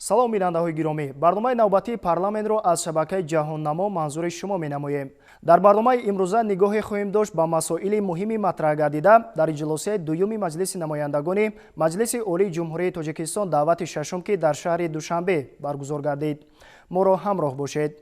салом бинандаҳои гиромӣ, барномаи навбатии парламентро аз шабакаи ҷаҳоннамо манзури шумо менамоем. дар барномаи имрӯза нигоҳе хоҳем дошт ба масоили муҳими матраҳ гардида дар иҷлосияи дуюми маҷлиси намояндагони Маҷлиси Олии Ҷумҳурии Тоҷикистон давати шашум ки дар шаҳри Душанбе баргузор гардид. моро ҳамроҳ бошед.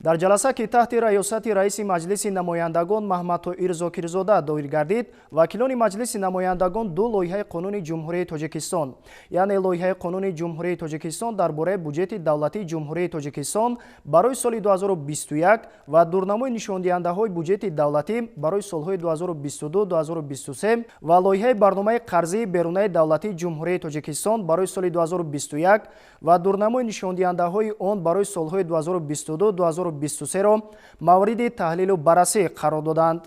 дар ҷаласа ки таҳти раёсати раиси маҷлиси намояндагон Маҳмадтоир Зокирзода доир гардид, вакилони маҷлиси намояндагон ду лоиҳаи қонуни Ҷумҳурии Тоҷикистон, яъне лоиҳаи қонуни Ҷумҳурии Тоҷикистон дар бораи буҷети давлатии Ҷумҳурии Тоҷикистон барои соли 2021 ва дурнамои нишондиҳандаҳои буҷети давлатӣ барои солҳои 2022-2023 ва лоиҳаи барномаи қарзии берунаи давлатии Ҷумҳурии Тоҷикистон барои соли 2021 ва дурнамои нишондиҳандаҳои он барои солҳои 2022-2023ро мавриди таҳлилу баррасӣ қарор доданд.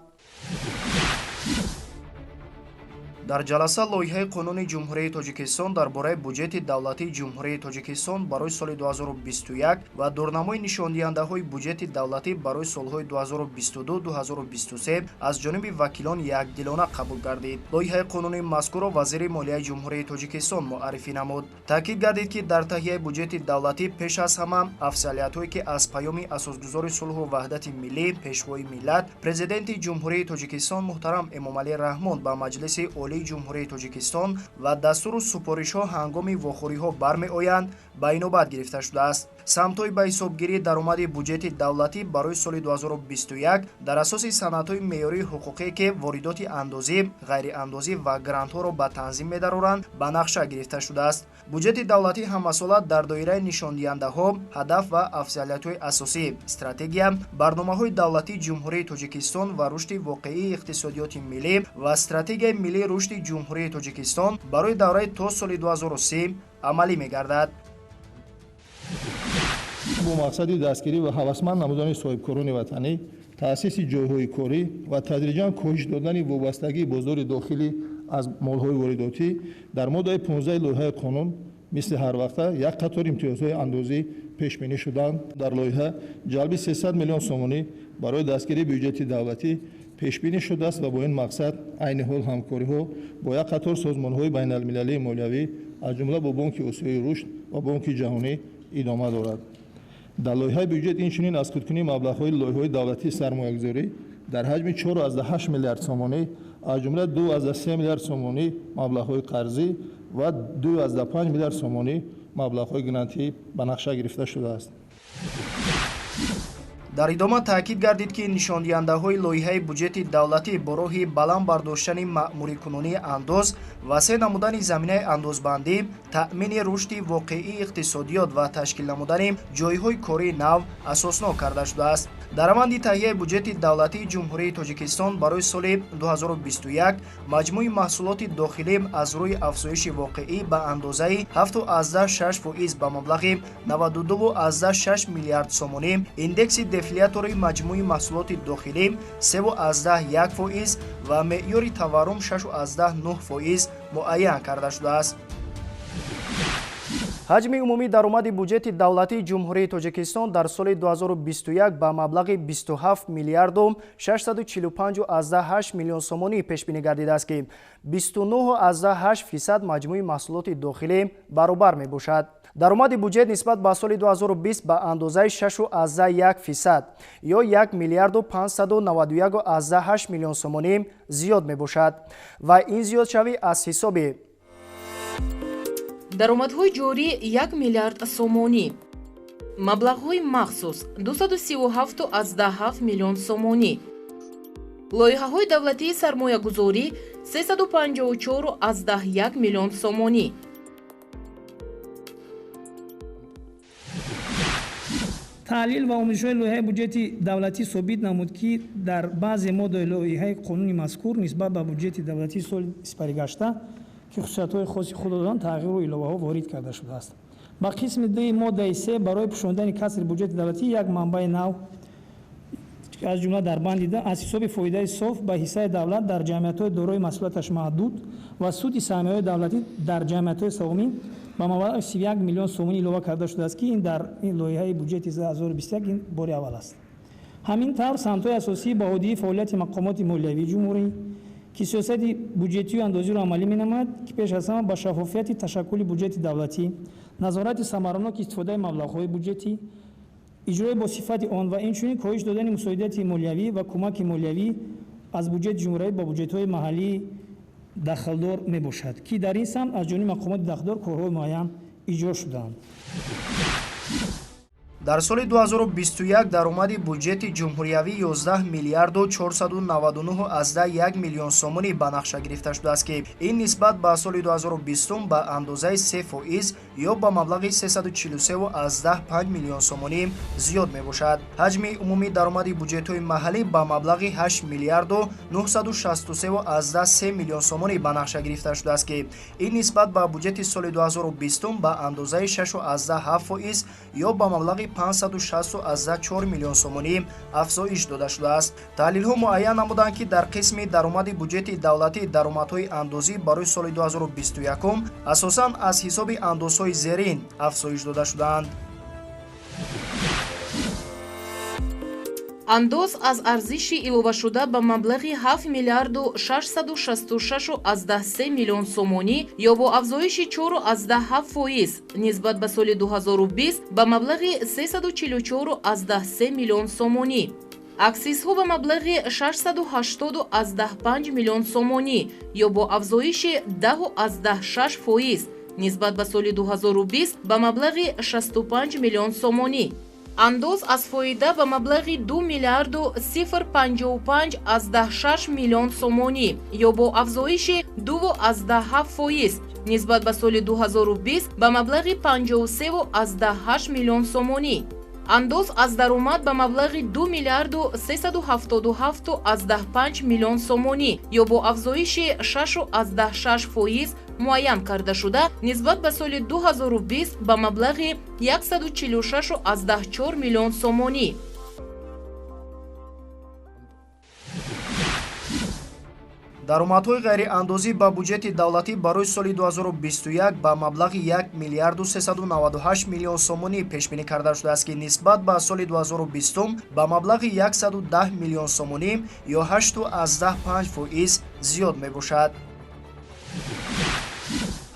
дар ҷаласа лоиҳаи қонуни Ҷумҳурии Тоҷикистон дар бораи буҷети давлатии Ҷумҳурии Тоҷикистон барои соли 2021 ва дурнамои нишондиҳандаҳои буҷети давлатӣ барои солҳои 2022-2023 аз ҷониби вакилон якдилона қабул гардид. лоиҳаи қонуни мазкурро вазири молияи Ҷумҳурии Тоҷикистон муаррифӣ намуд. таъкид гардид ки дар таҳияи буҷети давлатӣ пеш аз ҳама афзалиятҳое ки аз паёми асосгузори сулҳу ваҳдати миллӣ пешвои миллат президенти Ҷумҳурии Тоҷикистон муҳтарам Эмомалӣ Раҳмон ба Маҷлиси Олии Ҷумҳурии Тоҷикистон ва дастуру супоришҳо ҳангоми вохӯриҳо бармеоянд ба инобат гирифта шудааст. самтҳои ба ҳисобгирии даромади буҷети давлатӣ барои соли 2021 дар асоси санадҳои меъёрии ҳуқуқие ки воридоти андозӣ, ғайриандозӣ ва грантҳоро ба танзим медароранд ба нақша гирифта шудааст. буҷети давлатӣ ҳаммасола дар доираи нишондиҳандаҳо, ҳадаф ва афзалиятҳои асосӣ, стратегия, барномаҳои давлатии Ҷумҳурии Тоҷикистон ва рушди воқеии иқтисодиёти миллӣ ва стратегияи миллии рушди Ҷумҳурии Тоҷикистон барои давраи то соли 2030 амалӣ мегардад. бо мақсади дастгирӣ ва ҳавасманд намудани соҳибкорони ватанӣ, таъсиси ҷойҳои корӣ ва тадриҷан коҳиш додани вобастагии бозори дохилӣ аз молҳои воридотӣ дар моддаи 15 лоиҳаи қонун мисли ҳарвақта як қатор имтиёзҳои андозӣ пешбинӣ шуданд. дар лоиҳа ҷалби 300 миллион сомонӣ барои дастгирии бюҷети давлатӣ пешбинӣ шудааст ва бо ин мақсад айни ҳол ҳамкориҳо бо як қатор созмонҳои байналмилалии молиявӣ аз ҷумла бо Бонки Осиёи рушд ва Бонки ҷаҳонӣ идома дорад. дар лоиҳаи бюҷет инчунин аз худкунии маблағҳои лоиҳаҳои давлатии сармоягузорӣ дар ҳаҷми 4,8 миллиард сомонӣ аз ҷумла 2,3 миллиард сомонӣ маблағҳои қарзӣ ва 2,5 миллиард сомонӣ маблағҳои грантӣ ба нақша гирифта шудааст. дар идома таъкид гардид ки нишондиҳандаҳои лоиҳаи буҷети давлатӣ бо роҳи баланд бардоштани маъмурикунонии андоз, васеъ намудани заминаи андозбандӣ, таъмини рушди воқеии иқтисодиёт ва ташкил намудани ҷойҳои кории нав асоснок карда шудааст. дар раванди таҳияи буҷети давлатии Ҷумҳурии Тоҷикистон барои соли 2021 маҷмӯи маҳсулоти дохилӣ аз рӯи афзоиши воқеӣ ба андозаи 7,6% ба маблағи 92,6 миллиард сомонӣ, индекси дефлятори маҷмӯи маҳсулоти дохилӣ 3,1% ва меъёри таваррум 6,9% муайян карда шудааст. ҳаҷми умумии даромади буҷети давлатии Ҷумҳурии Тоҷикистон дар соли 2021 ба маблағи 27 миллиарду 645,8 миллион сомонӣ пешбинӣ гардидааст ки 29,8% маҷмӯи маҳсулоти дохилӣ баробар мебошад. даромади буҷет нисбат ба соли 2020 ба андозаи 6,1% ё 1 миллиарду 591,8 миллион сомонӣ зиёд мебошад ва ин зиёдшавӣ аз ҳисоби даромадҳои ҷорӣ 1 миллиард сомонӣ, маблағҳои махсус 237,7 миллион сомонӣ, лоиҳаҳои давлатии сармоягузорӣ 354,1 миллион сомонӣ. таҳлил ва омӯзишҳои лоиҳаи буҷети давлатӣ собит намуд, ки дар баъзе моддаи лоиҳаи қонуни мазкур нисбат ба буҷети давлатии соли сипаригашта ки хусусиятҳои хоси худ доранд тағйиру иловаҳо ворид карда шудааст. ба қисми д моддаи 3 барои пӯшондани касри буҷети давлатӣ як манбаи нав аз ҷумла дар банди д аз ҳисоби фоидаи соф ба ҳиссаи давлат дар ҷамъиятҳои дорои масъулияташ маҳдуд ва суди саҳмияҳои давлатӣ дар ҷамъиятҳои савумин ба маблағи 31 миллион сомонӣ илова карда шудааст ки ин дар лоиҳаи буҷети 2021 ин бори аввал аст. ҳамин тавр самтҳои асосӣ ба ҳодии фаъолияти мақомоти молиявии ҷумҳурӣ ки сиёсати буҷетию андозиро амалӣ менамояд, ки пеш аз ҳама ба шаффофияти ташаккули буҷети давлатӣ, назорати самараноки истифодаи маблағҳои буҷетӣ, иҷрои босифати он ва инчунин коҳиш додани мусоидати молиявӣ ва кӯмаки молиявӣ аз буҷети ҷумҳурӣ ба буҷетҳои маҳаллии дахлдор мебошад, ки дар ин самт аз ҷониби мақомоти дахлдор корҳои муайян иҷро шудаанд. дар соли 2021 даромади буҷети ҷумҳуриявӣ 11 миллиарду 499,1 миллион сомонӣ ба нақша гирифта шудааст, ки ин нисбат ба соли 2020 ба андозаи 3% ё ба маблағи 343,5 миллион сомонӣ зиёд мебошад. ҳаҷми умумии даромади буҷетҳои маҳаллӣ ба маблағи 8 миллиарду 963,3 миллион сомонӣ ба нақша гирифта шудааст, ки ин нисбат ба буҷети соли 2020 ба андозаи 6,7% ё ба маблағи 560,4 миллион сомонӣ афзоиш дода шудааст. таҳлилҳо муайян намуданд, ки дар қисми даромади буҷети давлатӣ даромадҳои андозӣ барои соли 2021 асосан аз ҳисоби андозҳои зерин афзоиш дода шудаанд. андоз аз арзиши иловашуда ба маблағи 7 миллиарду 666,3 миллион сомонӣ ё бо афзоиши 4,7% нисбат ба соли 2020 ба маблағи 344,3 миллион сомонӣ. аксизҳо ба маблағи 680,5 миллион сомонӣ ё бо афзоиши 10,6% нисбат ба соли 2020 ба маблағи 65 миллион сомонӣ. андоз аз фоида ба маблағи 2 миллиарду 055,6 миллион сомонӣ ё бо афзоиши 2,7% нисбат ба соли 2020 ба маблағи 53,8 миллион сомонӣ. андоз аз даромад ба маблағи 2 миллиарду 377,5 миллион сомонӣ ё бо афзоиши 6,6% муайян карда шуда нисбат ба соли 2020 ба маблағи 146,4 миллион сомонӣ. даромадҳои ғайриандозӣ ба буҷети давлатӣ барои соли 2021 ба маблағи 1 миллиарду 398 миллион сомонӣ пешбинӣ карда шудааст, ки нисбат ба соли 2020 ба маблағи 110 миллион сомонӣ ё 8,5% зиёд мебошад.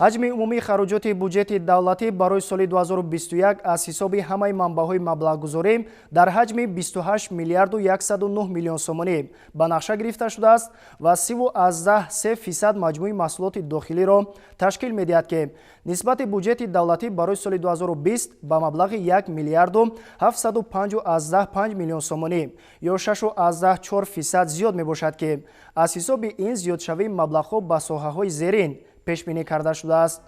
ҳаҷми умумии хароҷоти буҷети давлатӣ барои соли 2021 аз ҳисоби ҳамаи манбаъҳои маблағгузорӣ дар ҳаҷми 28 миллиарду 109 миллион сомонӣ ба нақша гирифта шудааст ва 3,3% маҷмӯи маҳсулоти дохилиро ташкил медиҳад, ки нисбати буҷети давлатӣ барои соли 2020 ба маблағи 1 миллиарду 705,5 миллион сомонӣ ё 6,4% зиёд мебошад, ки аз ҳисоби ин зиёдшавии маблағҳо ба соҳаҳои зерин пешбинӣ карда шудааст.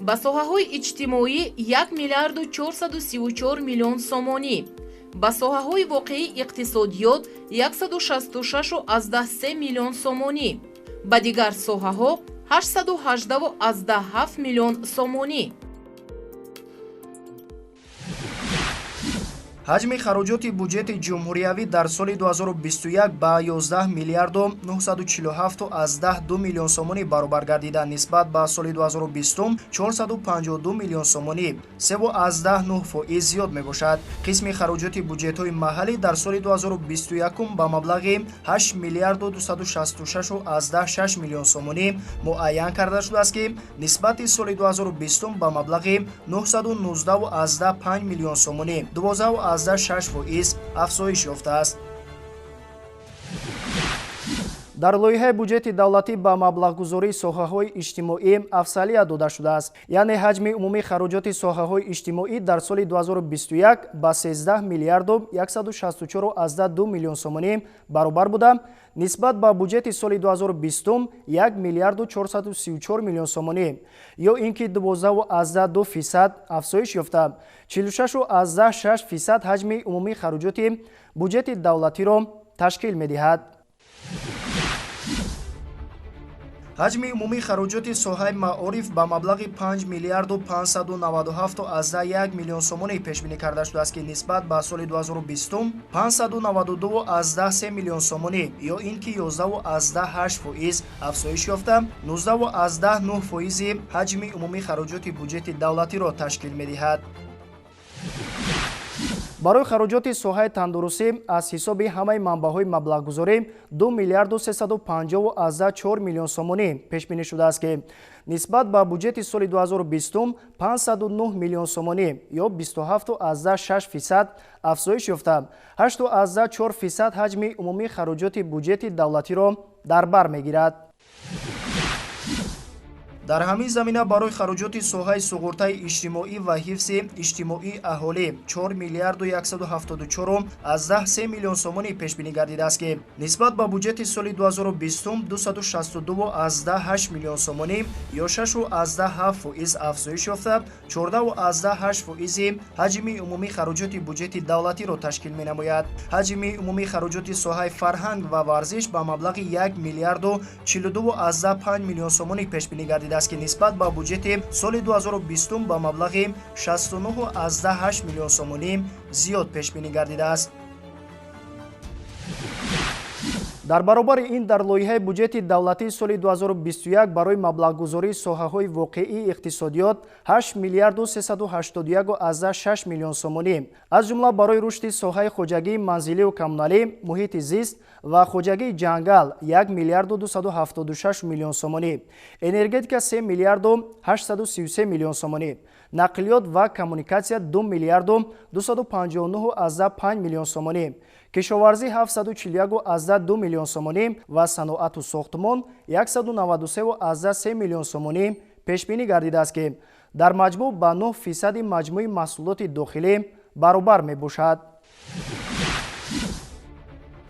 ба соҳаҳои иҷтимоӣ 1 миллиарду 434 миллион сомонӣ, ба соҳаҳои воқеии иқтисодиёт 166,3 миллион сомонӣ, ба дигар соҳаҳо 818,7 миллион сомонӣ. ҳаҷми хароҷоти буҷети ҷумҳуриявӣ дар соли 2021 ба 11 миллиарду 947,2 миллион сомонӣ баробар гардида нисбат ба соли 2020 452 миллион сомонӣ 3,9% зиёд мебошад. қисми хароҷоти буҷетҳои маҳаллӣ дар соли 2021 ба маблағи 8 миллиарду 266,6 миллион сомонӣ муайян карда шудааст, ки нисбати соли 2020 ба маблағи 919,5 миллион сомонӣ 12,6% афзоиш ёфтааст. дар лоиҳаи буҷети давлатӣ ба маблағгузории соҳаҳои иҷтимоӣ афзалият дода шудааст, яъне ҳаҷми умумии хароҷоти соҳаҳои иҷтимоӣ дар соли 2021 ба 13 миллиарду 164,2 миллион сомонӣ баробар буда, нисбат ба буҷети соли 2020 1 миллиарду 434 миллион сомонӣ ё ин ки 12,2% афзоиш ёфта 46,6% ҳаҷми умумии хароҷоти буҷети давлатиро ташкил медиҳад. ҳаҷми умумии хароҷоти соҳаи маориф ба маблағи 5 миллиарду 597,1 миллион сомонӣ пешбинӣ карда шудааст, ки нисбат ба соли 2020 592,3 миллион сомонӣ ё ин ки 11,8% афзоиш ёфта 19,9% ҳаҷми умумии хароҷоти буҷети давлатиро ташкил медиҳад. барои хароҷоти соҳаи тандурустӣ аз ҳисоби ҳамаи манбаъҳои маблағгузорӣ 2 миллиарду 354 миллион сомонӣ пешбинӣ шудааст ки нисбат ба буҷети соли 2020 509 миллион сомонӣ ё 27.6% афзоиш ёфта 8.4% ҳаҷми умумии хароҷоти буҷети давлатиро дар бар мегирад. дар ҳамин замина барои хароҷоти соҳаи суғуртаи иҷтимоӣ ва ҳифзи иҷтимоии аҳолӣ 4 миллиарду 174 миллион сомонӣ пешбинӣ гардидааст ки нисбат ба буҷети соли 2020 262.8 миллион сомонӣ ё 6.7% афзоиш ёфта 14.8% ҳаҷми умумии хароҷоти буҷети давлатиро ташкил менамояд. ҳаҷми умумии хароҷоти соҳаи фарҳанг ва варзиш ба маблағи 1 миллиарду 42.5 миллион сомонӣ пешбинӣ гардидааст ки нисбат ба буҷети соли 2020 ба маблағи 69.8 миллион сомонӣ зиёд пешбинӣ гардидааст. дар баробари ин дар лоиҳаи буҷети давлатии соли 2021 барои маблағгузории соҳаҳои воқеии иқтисодиёт 8 миллиарду 381.6 миллион сомонӣ аз ҷумла барои рушди соҳаи хоҷагии манзилию коммуналӣ, муҳити зист ва хоҷагии ҷангал 1 миллиарду 276 миллион сомонӣ, энергетика 3 миллиарду 833 миллион сомонӣ, нақлиёт ва коммуникатсия 2 миллиарду 259.5 миллион сомонӣ, кишоварзӣ 741.2 миллион сомонӣ ва саноату сохтмон 193.3 миллион сомонӣ пешбинӣ гардидааст ки дар маҷмӯъ ба 9% маҷмӯи маҳсулоти дохилӣ баробар мебошад.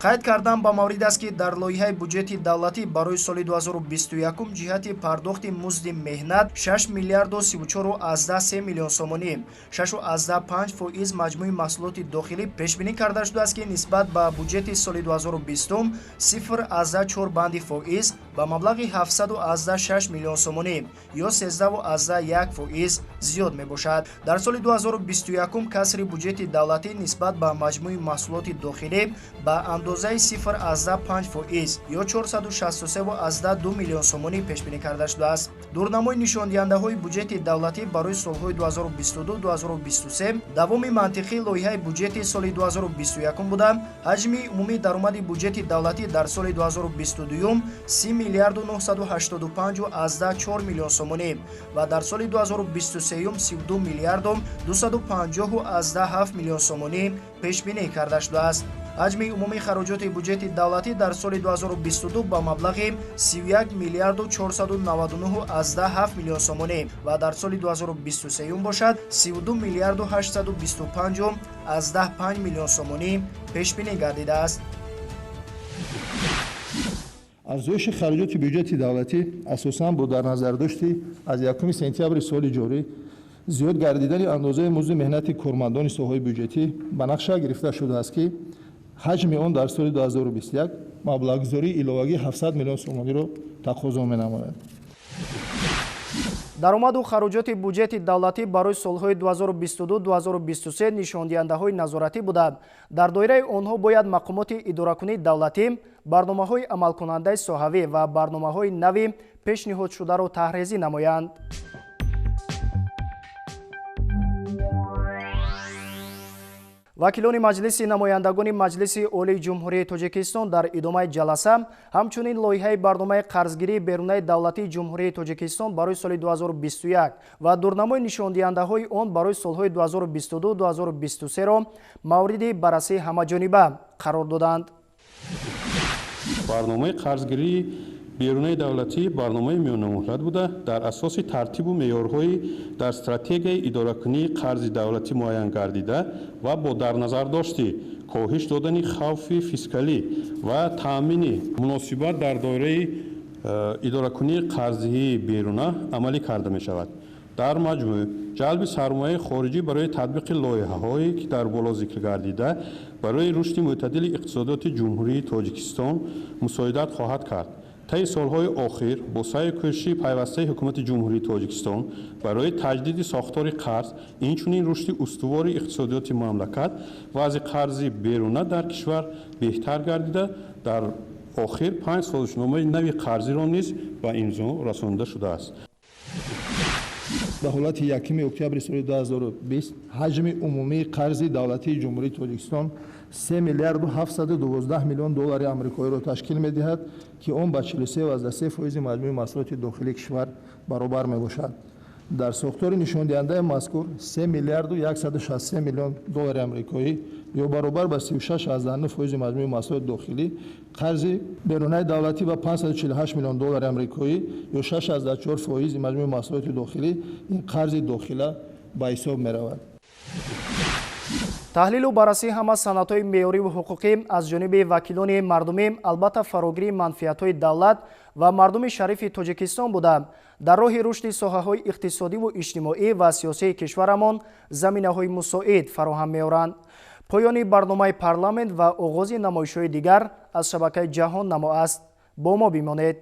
қайд кардан ба маврид аст ки дар лоиҳаи буҷети давлатӣ барои соли 2021 ҷиҳати пардохти музди меҳнат 6 миллиарду 34.3 миллион сомонӣ 6.5% маҷмӯи маҳсулоти дохилӣ пешбинӣ карда шудааст ки нисбат ба буҷети соли 2020 0.4 банди фоиз ба маблағи 716 миллион сомонӣ ё 13.1% зиёд мебошад. дар соли 2021 касри буҷети давлатӣ нисбат ба маҷмӯи маҳсулоти дохилӣ ба андозаи 0.5% ё 463.2 миллион сомонӣ пешбинӣ карда шудааст. дурнамои нишондиҳандаҳои буҷети давлатӣ барои солҳои 2022-2023 давоми мантиқии лоиҳаи буҷети соли 2021 буда ҳаҷми умумии даромади буҷети давлатӣ дар соли 2022 30 миллиарду 985.4 миллион сомонӣ ва дар соли 2023 32 миллиарду 250.7 миллион сомонӣ пешбинӣ карда шудааст. ҳаҷми умумии хароҷоти буҷети давлатӣ дар соли 2022 ба маблағи 31 миллиарду 499.7 миллион сомонӣ ва дар соли 2023 бошад 32 миллиарду 825 миллион сомонӣ пешбинӣ гардидааст. афзоиши хароҷоти бюҷети давлатӣ асосан бо дар назардошти аз 1 сентябри соли ҷорӣ зиёд гардидани андозаи музди меҳнати кормандони соҳаи бюҷетӣ ба нақша гирифта шудааст ки ҳаҷми он дар соли 2021 маблағгузории иловагии 700 миллион сомониро тақозо менамояд. даромаду хароҷоти буҷети давлатӣ барои солҳои 2022-2023 нишондиҳандаҳои назоратӣ буда дар доираи онҳо бояд мақомоти идоракунии давлатӣ барномаҳои амалкунандаи соҳавӣ ва барномаҳои нави пешниҳодшударо таҳризӣ намоянд. вакилони маҷлиси намояндагони маҷлиси олии ҷумҳурии Точикистон дар идомаи ҷаласа ҳамчунин лоиҳаи барномаи қарзгирии берунаи давлатии ҷумҳурии Точикистон барои соли 2021 ва дурнамои нишондиҳандаҳои он барои солҳои 2022-2023-ро мавриди баррасии ҳамаҷониба қарор доданд. барномаи қарзгирии берунаи давлатӣ барномаи миёнамуҳлат буда дар асоси тартибу меъёрҳои дар стратегияи идоракунии қарзи давлатӣ муайян гардида ва бо дар назардошти коҳиш додани хавфи фискалӣ ва таъмини муносибат дар доираи идоракунии қарзии беруна амалӣ карда мешавад. дар маҷмӯъ ҷалби сармояи хориҷӣ барои татбиқи лоиҳаҳое ки дар боло зикр гардида барои рушди мӯътадили иқтисодиёти ҷумҳурии Тоҷикистон мусоидат хоҳад кард. طی سالهای آخر با سعی و کوشش پیوسته حکومت جمهوری تاجیکستان برای تجدید ساختار قرض اینچنین رشد استوار اقتصادیات مملکت و از قرض بیرونه در کشور بهتر گردیده در آخر 5 سازشنامه نوی قرضی را نیز به امضا رسانده شده است. ба ҳолати 1 октябри соли 2020 ҳаҷми умумии қарзи давлатии ҷумҳурии Тоҷикистон 3 миллиарду 712 миллион доллари амрикоиро ташкил медиҳад, ки он ба 43.3% маҷмӯи маҳсулоти дохилии кишвар баробар мебошад. дар сохтори нишондиҳандаи мазкур 3 миллиарду 163 миллион доллари амрикоӣ ё баробар ба 36.9% маҷмӯи маҳсулоти дохилӣ, қарзи берунаи давлатӣ ба 548 миллион доллари амрикоӣ ё 6.4% маҷмӯи маҳсулоти дохилӣ, ин қарзи дохила ба ҳисоб меравад. таҳлилу баррасии ҳама санадҳои меъёрӣ ва ҳуқуқӣ аз ҷониби вакилони мардумӣ, албатта фарогирии манфиатҳои давлат ва мардуми шарифи Тоҷикистон буда дар роҳи рушди соҳаҳои иқтисодиву иҷтимоӣ ва сиёсии кишварамон заминаҳои мусоид фароҳам меоранд. поёни барномаи парламент ва оғози намоишҳои дигар аз шабакаи ҷаҳон намо аст. бо мо бимонед.